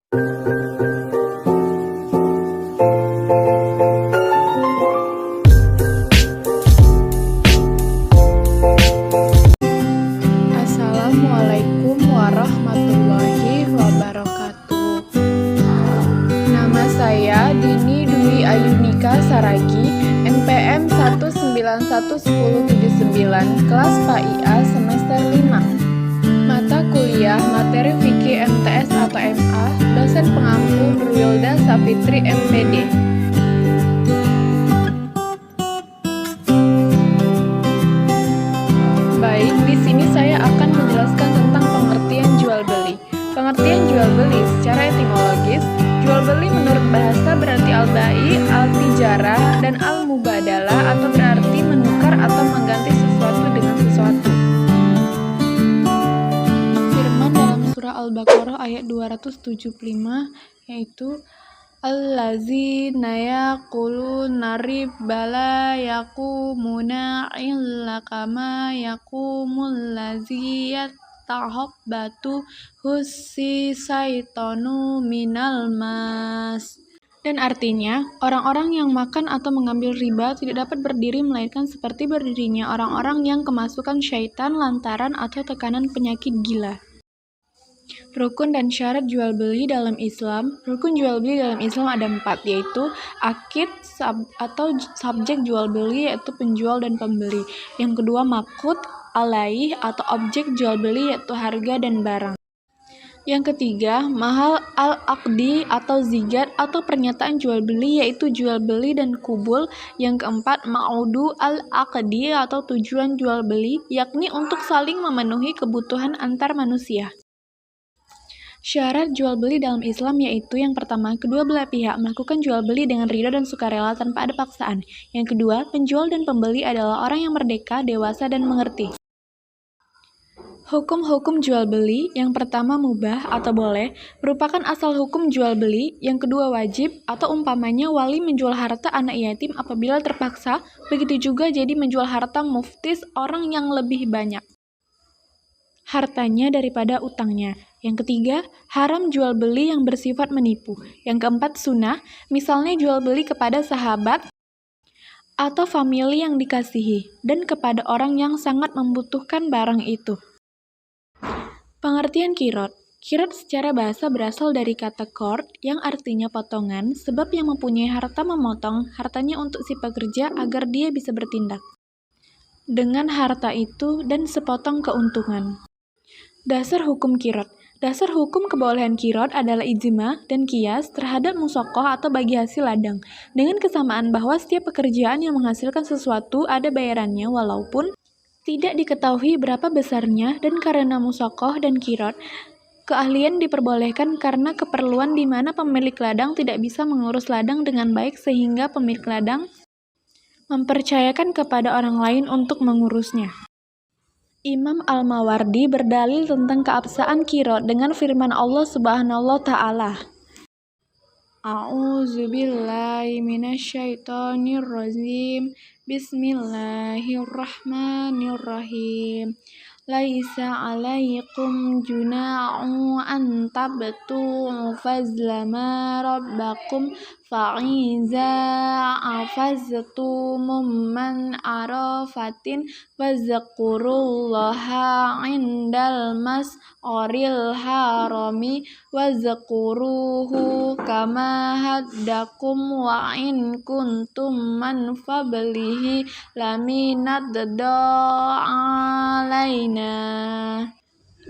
Assalamualaikum warahmatullahi wabarakatuh. Nama saya Dini Dwi Ayunika Saragi, NPM 1911079, kelas PAIA semester 5. Mata kuliah materi fikih MTS atau MA, dosen pengampu Nurwilda Safitri MPD. Baik, di sini saya akan menjelaskan tentang pengertian jual beli. Pengertian jual beli secara etimologis, jual beli menurut bahasa berarti al-bai, al-tijarah, dan al-mubadalah atau berarti menukar atau mengganti sesuatu dengan sesuatu. Firman dalam surah Al-Baqarah ayat 275 yaitu allazina yaquluna riba la yaqumuna illa kama yaqumul ladzi yatahabbatu hussi syaitanu minal mas. Dan artinya, orang-orang yang makan atau mengambil riba tidak dapat berdiri melainkan seperti berdirinya orang-orang yang kemasukan syaitan lantaran atau tekanan penyakit gila. Rukun dan syarat jual beli dalam Islam. Rukun jual beli dalam Islam ada 4, yaitu akid atau subjek jual beli, yaitu penjual dan pembeli. Yang kedua maqud alaih atau objek jual beli, yaitu harga dan barang. Yang ketiga mahal al-aqdi atau zigat atau pernyataan jual beli, yaitu jual beli dan kubul. Yang keempat ma'udu al-aqdi atau tujuan jual beli, yakni untuk saling memenuhi kebutuhan antar manusia. Syarat jual beli dalam Islam yaitu yang pertama, kedua belah pihak melakukan jual beli dengan ridho dan sukarela tanpa ada paksaan. Yang kedua, penjual dan pembeli adalah orang yang merdeka, dewasa, dan mengerti. Hukum-hukum jual beli, yang pertama mubah atau boleh, merupakan asal hukum jual beli. Yang kedua wajib, atau umpamanya wali menjual harta anak yatim apabila terpaksa, begitu juga jadi menjual harta muftis orang yang lebih banyak hartanya daripada utangnya. Yang ketiga, haram jual beli yang bersifat menipu. Yang keempat, sunnah, misalnya jual beli kepada sahabat atau famili yang dikasihi, dan kepada orang yang sangat membutuhkan barang itu. Pengertian kirot. Kirot secara bahasa berasal dari kata qord yang artinya potongan, sebab yang mempunyai harta memotong hartanya untuk si pekerja agar dia bisa bertindak dengan harta itu dan sepotong keuntungan. Dasar hukum kirot. Dasar hukum kebolehan kirot adalah ijma dan qiyas terhadap musokoh atau bagi hasil ladang, dengan kesamaan bahwa setiap pekerjaan yang menghasilkan sesuatu ada bayarannya walaupun tidak diketahui berapa besarnya, dan karena musokoh dan kirot, keahlian diperbolehkan karena keperluan di mana pemilik ladang tidak bisa mengurus ladang dengan baik sehingga pemilik ladang mempercayakan kepada orang lain untuk mengurusnya. Imam Al-Mawardi berdalil tentang keabsahan kirot dengan firman Allah Subhanahu wa ta'ala. A'udzubillahi minasyaitonirrajim. Bismillahirrahmanirrahim. Laisa 'alaikum junahun an tabtaghu fadla rabbakum fa'iza afaztum man arafatin wazkurullaha 'indal mas'aril harami wazkuruhu kama haddakum wa in kuntum man fablihi laminad da'alaina.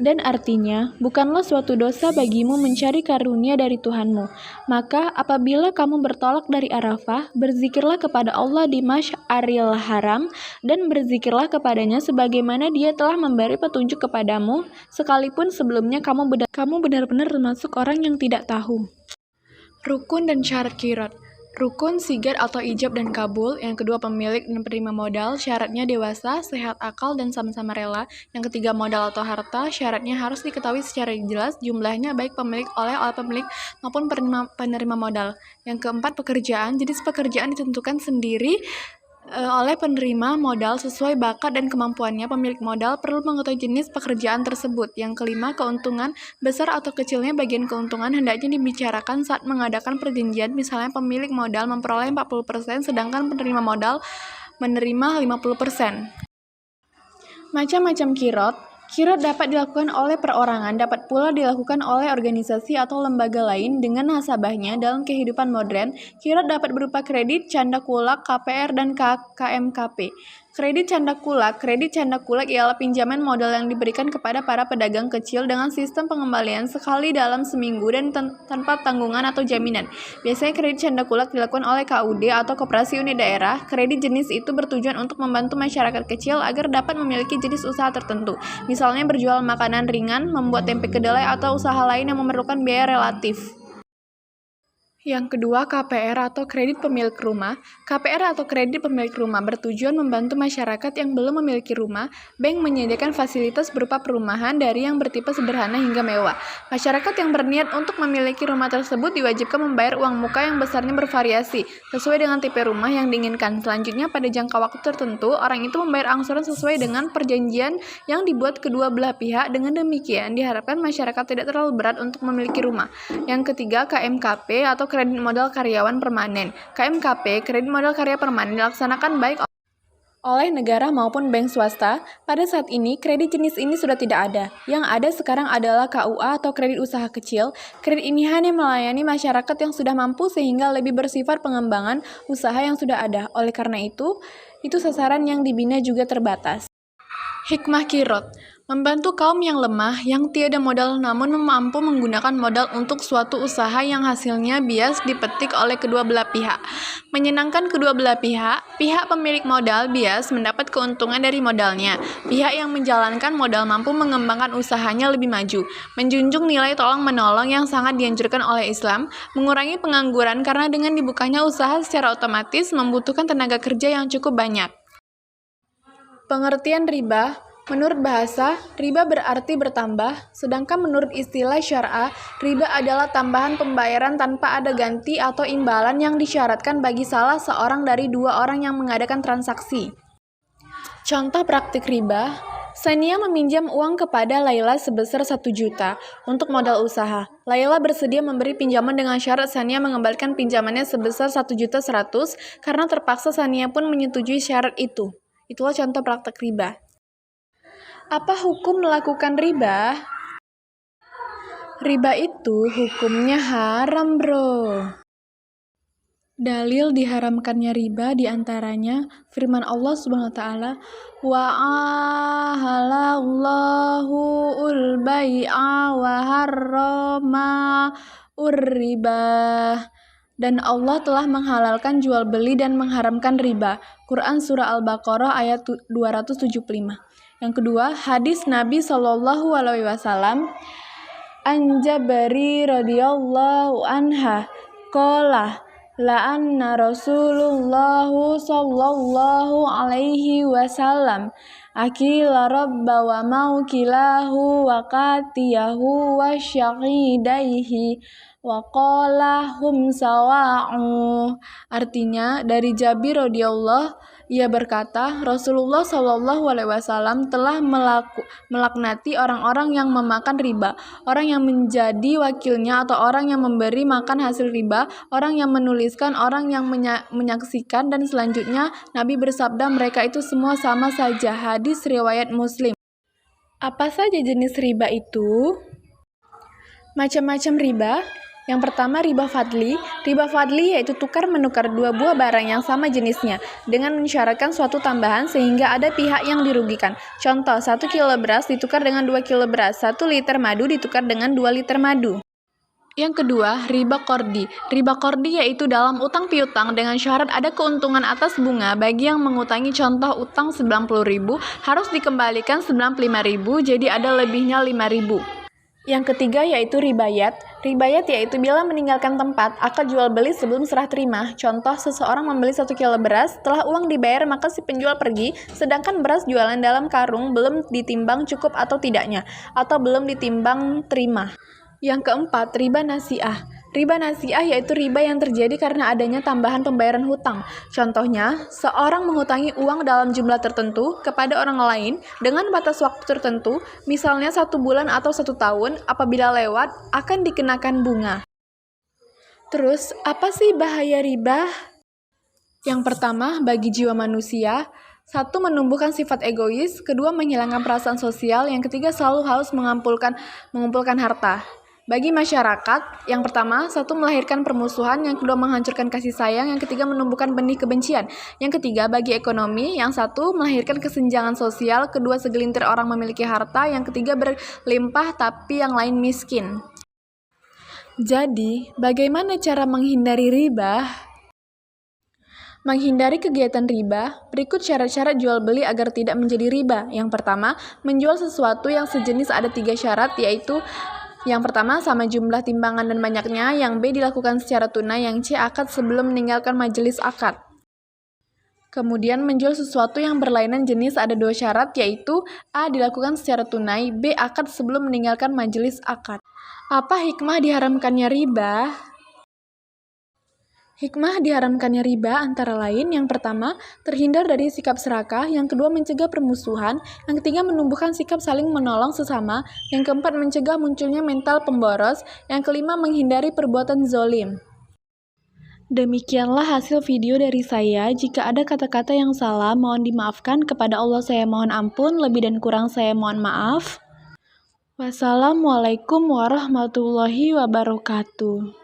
Dan artinya, bukanlah suatu dosa bagimu mencari karunia dari Tuhanmu. Maka apabila kamu bertolak dari Arafah, berzikirlah kepada Allah di Masy'aril Haram, dan berzikirlah kepadanya sebagaimana Dia telah memberi petunjuk kepadamu, sekalipun sebelumnya kamu benar-benar termasuk orang yang tidak tahu. Rukun dan syarat kirot. Rukun, sigat atau ijab dan kabul. Yang kedua pemilik dan penerima modal, syaratnya dewasa, sehat akal, dan sama-sama rela. Yang ketiga modal atau harta, syaratnya harus diketahui secara jelas jumlahnya baik pemilik oleh pemilik maupun penerima modal. Yang keempat pekerjaan, jenis pekerjaan ditentukan sendiri oleh penerima modal sesuai bakat dan kemampuannya. Pemilik modal perlu mengetahui jenis pekerjaan tersebut. Yang kelima, keuntungan. Besar atau kecilnya bagian keuntungan hendaknya dibicarakan saat mengadakan perjanjian. Misalnya pemilik modal memperoleh 40%, sedangkan penerima modal menerima 50%. Macam-macam kirot. Kirot dapat dilakukan oleh perorangan, dapat pula dilakukan oleh organisasi atau lembaga lain dengan nasabahnya. Dalam kehidupan modern, kirot dapat berupa kredit, canda kulak, KPR, dan KMKP. Kredit canda kulak ialah pinjaman modal yang diberikan kepada para pedagang kecil dengan sistem pengembalian sekali dalam seminggu dan tanpa tanggungan atau jaminan. Biasanya kredit canda kulak dilakukan oleh KUD atau Koperasi Unit Daerah. Kredit jenis itu bertujuan untuk membantu masyarakat kecil agar dapat memiliki jenis usaha tertentu. Misalnya berjual makanan ringan, membuat tempe kedelai, atau usaha lain yang memerlukan biaya relatif. Yang kedua, KPR atau kredit pemilik rumah. KPR atau kredit pemilik rumah bertujuan membantu masyarakat yang belum memiliki rumah. Bank menyediakan fasilitas berupa perumahan dari yang bertipe sederhana hingga mewah. Masyarakat yang berniat untuk memiliki rumah tersebut diwajibkan membayar uang muka yang besarnya bervariasi, sesuai dengan tipe rumah yang diinginkan. Selanjutnya, pada jangka waktu tertentu, orang itu membayar angsuran sesuai dengan perjanjian yang dibuat kedua belah pihak. Dengan demikian, diharapkan masyarakat tidak terlalu berat untuk memiliki rumah. Yang ketiga, KMKP atau kredit modal karyawan permanen. KMKP, kredit modal karya permanen, dilaksanakan baik oleh negara maupun bank swasta. Pada saat ini, kredit jenis ini sudah tidak ada. Yang ada sekarang adalah KUA atau kredit usaha kecil. Kredit ini hanya melayani masyarakat yang sudah mampu sehingga lebih bersifat pengembangan usaha yang sudah ada. Oleh karena itu sasaran yang dibina juga terbatas. Hikmah kirot. Membantu kaum yang lemah, yang tiada modal namun mampu menggunakan modal untuk suatu usaha yang hasilnya bias dipetik oleh kedua belah pihak. Menyenangkan kedua belah pihak, pihak pemilik modal bias mendapat keuntungan dari modalnya. Pihak yang menjalankan modal mampu mengembangkan usahanya lebih maju. Menjunjung nilai tolong-menolong yang sangat dianjurkan oleh Islam. Mengurangi pengangguran karena dengan dibukanya usaha secara otomatis membutuhkan tenaga kerja yang cukup banyak. Pengertian riba. Menurut bahasa, riba berarti bertambah, sedangkan menurut istilah syar'ah, riba adalah tambahan pembayaran tanpa ada ganti atau imbalan yang disyaratkan bagi salah seorang dari dua orang yang mengadakan transaksi. Contoh praktik riba, Sania meminjam uang kepada Laila sebesar 1 juta untuk modal usaha. Laila bersedia memberi pinjaman dengan syarat Sania mengembalikan pinjamannya sebesar 1.100.000 karena terpaksa Sania pun menyetujui syarat itu. Itulah contoh praktik riba. Apa hukum melakukan riba? Riba itu hukumnya haram, bro. Dalil diharamkannya riba diantaranya firman Allah Subhanahu wa taala, wa ahalallahu ul-bai'a wa harrama ur-riba. Dan Allah telah menghalalkan jual beli dan mengharamkan riba. Quran Surah Al-Baqarah ayat 275. Yang kedua, hadis Nabi SAW, Anjabari radhiyallahu anha qala la'anna Rasulullah sallallahu alaihi wasallam akila rabba wa maukilahu wa qatiyahu wa syahidaihi wa qala hum sawa'u. Artinya, dari Jabir radhiyallahu, ia berkata, Rasulullah SAW telah melaknati orang-orang yang memakan riba, orang yang menjadi wakilnya atau orang yang memberi makan hasil riba, orang yang menuliskan, orang yang menyaksikan, dan selanjutnya Nabi bersabda mereka itu semua sama saja. Hadis riwayat Muslim. Apa saja jenis riba itu? Macam-macam riba. Yang pertama, riba fadli. Riba fadli yaitu tukar-menukar dua buah barang yang sama jenisnya dengan mensyaratkan suatu tambahan sehingga ada pihak yang dirugikan. Contoh, 1 kilo beras ditukar dengan 2 kilo beras, 1 liter madu ditukar dengan 2 liter madu. Yang kedua, riba kordi. Riba kordi yaitu dalam utang piutang dengan syarat ada keuntungan atas bunga bagi yang mengutangi. Contoh, utang 90.000 harus dikembalikan 95.000, jadi ada lebihnya 5.000. Yang ketiga yaitu ribayat. Ribayat yaitu bila meninggalkan tempat, akad jual beli sebelum serah terima. Contoh, seseorang membeli 1 kilo beras, setelah uang dibayar maka si penjual pergi, sedangkan beras jualan dalam karung belum ditimbang cukup atau tidaknya, atau belum ditimbang terima. Yang keempat, riba nasi'ah. Riba nasi'ah yaitu riba yang terjadi karena adanya tambahan pembayaran hutang. Contohnya, seorang menghutangi uang dalam jumlah tertentu kepada orang lain dengan batas waktu tertentu, misalnya 1 bulan atau 1 tahun, apabila lewat akan dikenakan bunga. Terus, apa sih bahaya riba? Yang pertama, bagi jiwa manusia, 1. Menumbuhkan sifat egois, 2. Menghilangkan perasaan sosial, yang ketiga selalu harus mengumpulkan harta. Bagi masyarakat, yang pertama, 1. Melahirkan permusuhan, yang kedua menghancurkan kasih sayang, yang ketiga menumbuhkan benih kebencian. Yang ketiga, bagi ekonomi, yang 1. Melahirkan kesenjangan sosial, kedua segelintir orang memiliki harta, yang ketiga berlimpah tapi yang lain miskin. Jadi, bagaimana cara menghindari riba? Menghindari kegiatan riba, berikut syarat-syarat jual beli agar tidak menjadi riba. Yang pertama, menjual sesuatu yang sejenis ada 3 syarat, yaitu yang pertama, sama jumlah timbangan dan banyaknya, yang B, dilakukan secara tunai, yang C, akad sebelum meninggalkan majelis akad. Kemudian, menjual sesuatu yang berlainan jenis ada 2 syarat, yaitu A, dilakukan secara tunai, B, akad sebelum meninggalkan majelis akad. Apa hikmah diharamkannya riba? Hikmah diharamkannya riba antara lain, yang pertama, terhindar dari sikap serakah, yang kedua, mencegah permusuhan, yang ketiga, menumbuhkan sikap saling menolong sesama, yang keempat, mencegah munculnya mental pemboros, yang kelima, menghindari perbuatan zolim. Demikianlah hasil video dari saya. Jika ada kata-kata yang salah, mohon dimaafkan. Kepada Allah saya mohon ampun, lebih dan kurang saya mohon maaf. Wassalamualaikum warahmatullahi wabarakatuh.